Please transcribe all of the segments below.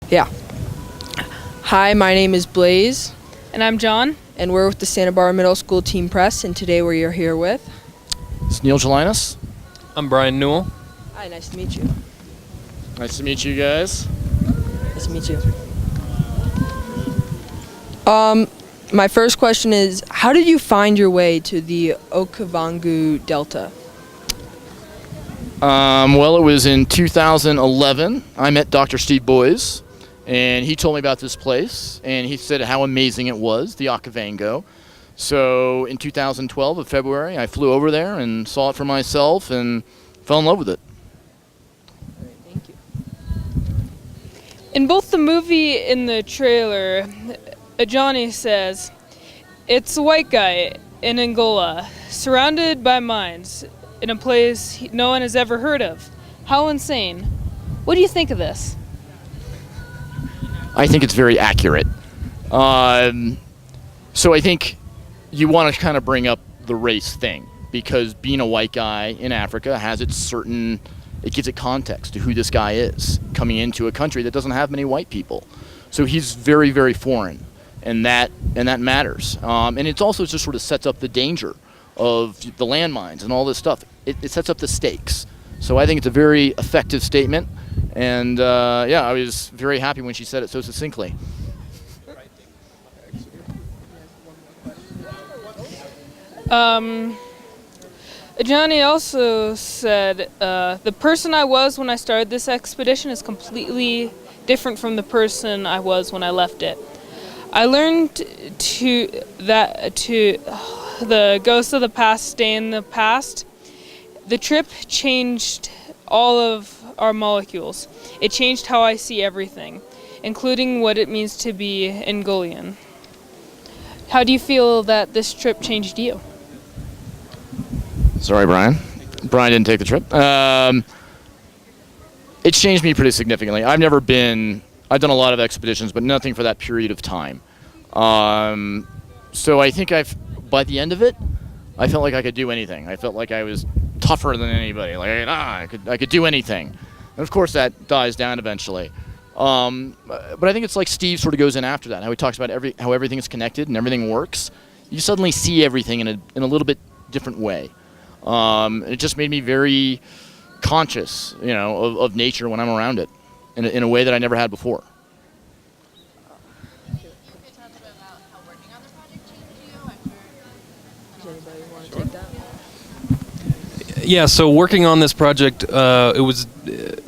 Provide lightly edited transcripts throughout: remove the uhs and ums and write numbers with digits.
Yeah. Hi, my name is Blaze, And I'm John. and we're with the Santa Barbara Middle School Team Press, and today we are here with... It's Neil GELINAS. I'm Brian Newell. Hi, nice to meet you. Nice to meet you guys. Nice to meet you. My first question is, how did you find your way to the Okavango Delta? Well, it was in 2011. I met Dr. Steve Boys, and he told me about this place, and he said how amazing it was, the Okavango. So in 2012 of February, I flew over there and saw it for myself and fell in love with it. All right, thank you. In both the movie and the trailer, Johnny says, "It's a white guy in Angola, surrounded by mines, in a place no one has ever heard of. How insane. What do you think of this?" I think it's very accurate. So I think you want to kind of bring up the race thing, because being a white guy in Africa has it gives it context to who this guy is coming into a country that doesn't have many white people. So he's very, very foreign, and that matters. And it also just sort of sets up the danger of the landmines and all this stuff. It sets up the stakes. So I think it's a very effective statement, and I was very happy when she said it so succinctly. Johnny also said, "The person I was when I started this expedition is completely different from the person I was when I left it. I learned the ghosts of the past stay in the past. The trip changed all of our molecules. It changed how I see everything, including what it means to be Angolan. How do you feel that this trip changed you?" Sorry, Brian. Brian didn't take the trip. It's changed me pretty significantly. I've done a lot of expeditions, but nothing for that period of time. So I think by the end of it, I felt like I could do anything. I felt like I was tougher than anybody. Like, I could do anything. And of course that dies down eventually. But I think it's like Steve sort of goes in after that, how he talks about how everything is connected and everything works. You suddenly see everything in a little bit different way. It just made me very conscious, of nature when I'm around it, in a way that I never had before. Yeah, so working on this project, it was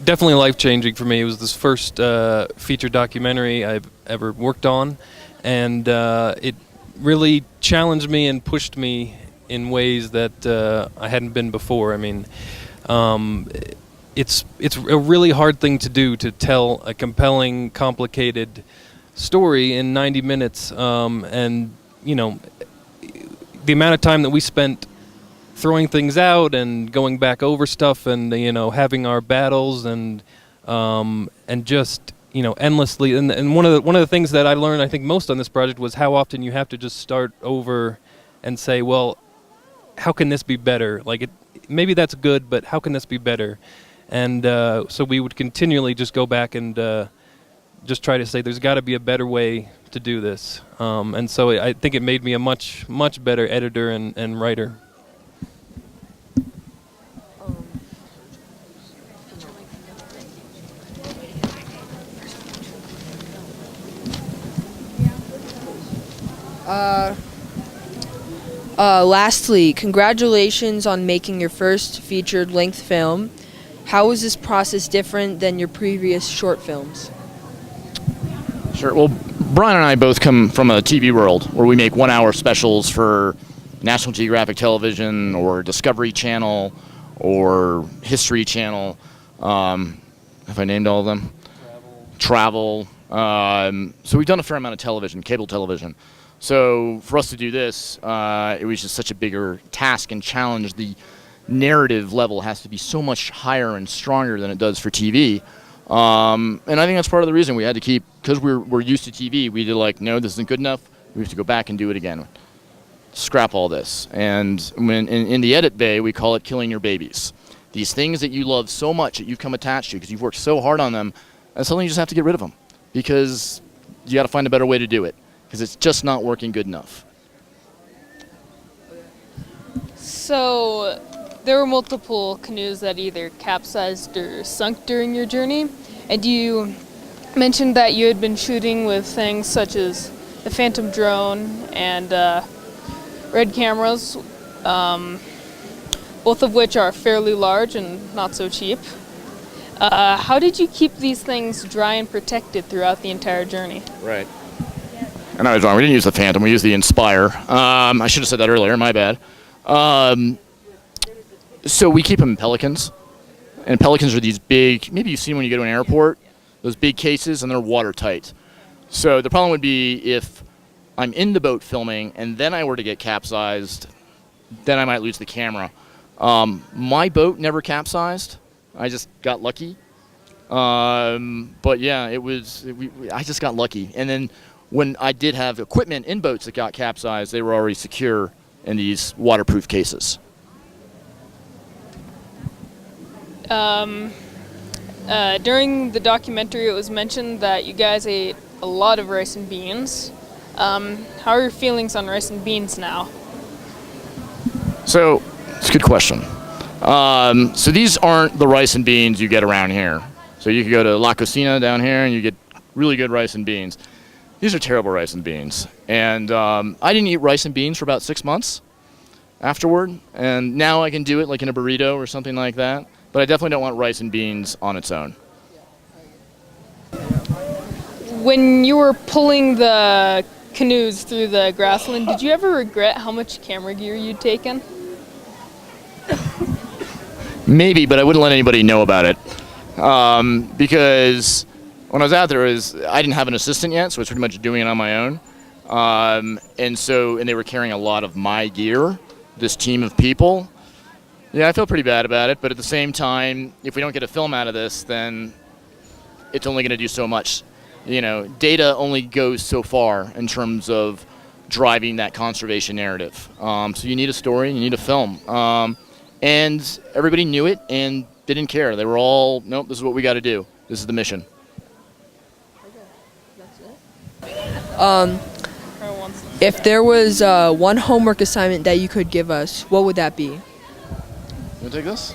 definitely life-changing for me. It was this first feature documentary I've ever worked on, and it really challenged me and pushed me in ways that I hadn't been before. I mean, it's a really hard thing to do, to tell a compelling, complicated story in 90 minutes, and the amount of time that we spent throwing things out and going back over stuff, and having our battles, and just endlessly. And one of the things that I learned, I think, most on this project was how often you have to just start over and say, well, how can this be better? Like, maybe that's good, but how can this be better? And so we would continually just go back and just try to say, there's got to be a better way to do this. And so I think it made me a much, much better editor and writer. Lastly, congratulations on making your first featured-length film. How is this process different than your previous short films? Sure. Well, Brian and I both come from a TV world where we make 1-hour specials for National Geographic Television or Discovery Channel or History Channel. Have I named all of them? Travel. So we've done a fair amount of television, cable television. So for us to do this, it was just such a bigger task and challenge. The narrative level has to be so much higher and stronger than it does for TV. And I think that's part of the reason we had to keep, because we're used to TV, we did like, no, this isn't good enough. We have to go back and do it again. Scrap all this. And when in the edit bay, we call it killing your babies. These things that you love so much that you've come attached to because you've worked so hard on them, and suddenly you just have to get rid of them because you got to find a better way to do it because it's just not working good enough. So there were multiple canoes that either capsized or sunk during your journey, and you mentioned that you had been shooting with things such as the Phantom drone and Red cameras, both of which are fairly large and not so cheap. How did you keep these things dry and protected throughout the entire journey? Right. And I was wrong. We didn't use the Phantom. We used the Inspire. I should have said that earlier. My bad. So we keep them in Pelicans. And Pelicans are these big, maybe you've seen when you go to an airport, those big cases, and they're watertight. So the problem would be if I'm in the boat filming and then I were to get capsized, then I might lose the camera. My boat never capsized. I just got lucky. But yeah, I just got lucky. And then when I did have equipment in boats that got capsized, they were already secure in these waterproof cases. During the documentary, it was mentioned that you guys ate a lot of rice and beans. How are your feelings on rice and beans now? So, it's a good question. So these aren't the rice and beans you get around here. So you could go to La Cocina down here and you get really good rice and beans. These are terrible rice and beans. And I didn't eat rice and beans for about 6 months afterward. And now I can do it like in a burrito or something like that. But I definitely don't want rice and beans on its own. When you were pulling the canoes through the grassland, did you ever regret how much camera gear you'd taken? Maybe, but I wouldn't let anybody know about it. Because when I was out there, I didn't have an assistant yet, so I was pretty much doing it on my own. And they were carrying a lot of my gear, this team of people. Yeah, I feel pretty bad about it, but at the same time, if we don't get a film out of this, then it's only going to do so much. You know, data only goes so far in terms of driving that conservation narrative. So you need a story, you need a film. And everybody knew it and they didn't care. They were all, nope, this is what we got to do. This is the mission. If there was one homework assignment that you could give us, what would that be? You want to take this?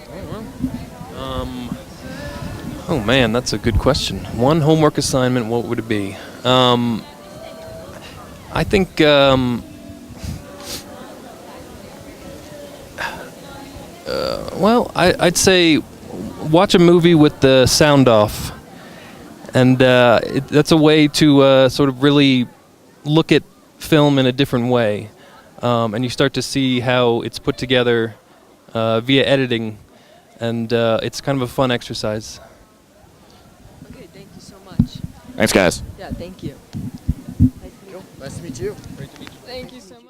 Oh man, that's a good question. One homework assignment, what would it be? I think I'd say watch a movie with the sound off, and that's a way to sort of really look at film in a different way, and you start to see how it's put together via editing, and it's kind of a fun exercise. Okay, thank you so much. Thanks, guys. Yeah, thank you. Nice to meet you. Thank you so much.